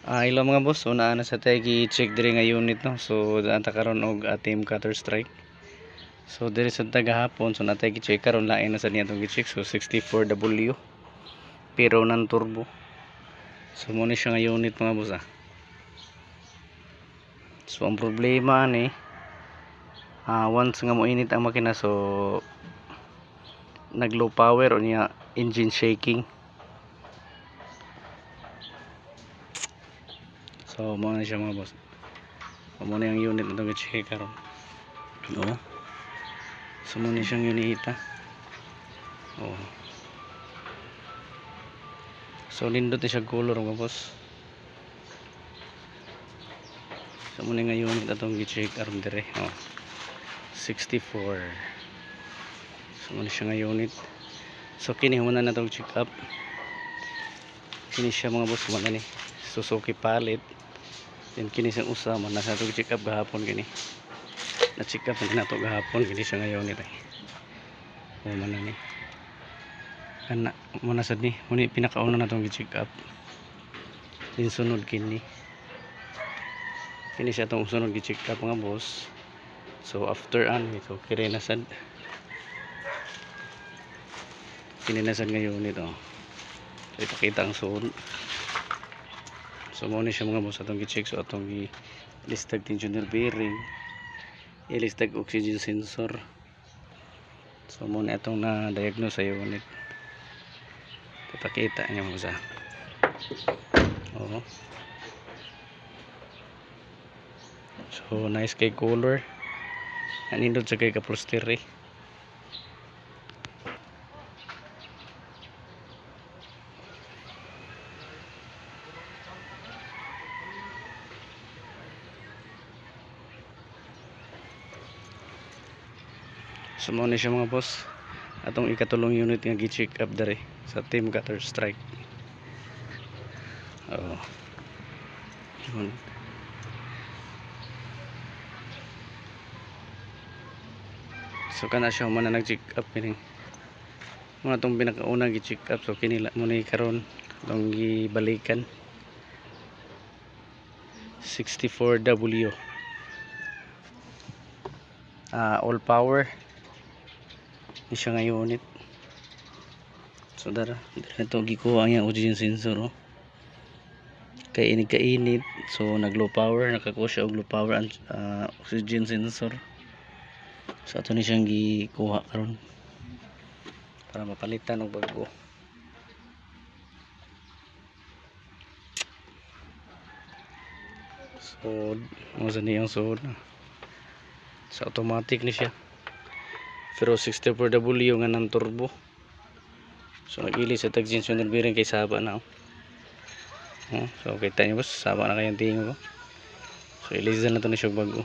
Hello mga boss, una na sa tayo i-check diri nga unit no. So daan ta karon og ATM cutter strike. So diri sa tagahapon so natay gi-check karon lain na sa niya tong gi-check. So 64W pero nan turbo. So mo ni siya nga unit mga boss ah. So ang problema ni once nga mo init ang makina so nag low power o niya engine shaking. So mo na siya mga boss. Mo na yung unit na itong i-check karon. Oo. So mo na siyang unita. Oo. So nindot na siya color mga boss. So mo na nga unit na itong i-check karon dire. Oo. 64. So mo na siya nga unit. So kini muna na itong check up. Kini siya mga boss mo na ni Suzuki Palit. Then kini siyang usama na sa itong check up gahapon kini. Na-check up na ito gahapon kini siya ngayon nila. O man ni. Ana mo na sad ni, muni pinakauna na itong check up. Din sunod kini. Kini siya itong sunod gi-check up mga boss. So after ito kire na sad. Kini na sad ngayon ito. So ipakita ang suod. So mo ni siya mga boss atong gi-check so atong gi-listag tensioner bearing. I-listag oxygen sensor. So mo na itong na-diagnose sa unit. Ipakita niya mo sa. Oo. So nice kay color. Anindot sa kay kapolstery. So mo ni siya mga boss. Atong ikatulong unit nga gi-check up dere sa team cutter strike. Oo. Yun. So kana siya man na nag-check up kini. Muna tong pinakauna gi-check up so kini mo ni karon tong gibalikan. 64W. All power. Ni siya nga unit. So dara ito gikuha ang oxygen sensor oh. Kay init kainit so nag low power nakakuha siya og low power oxygen sensor. So ato ni siyang gikuha karon para mapalitan og bago. So mo sa niyang suod na. So automatic ni siya. Pero 64W nga nan turbo. So nag-ili sa tensioner bearing kay saba na oh. So kita niyo boss, saba na kayang tingin ko. So ilisan na to ni siya bago.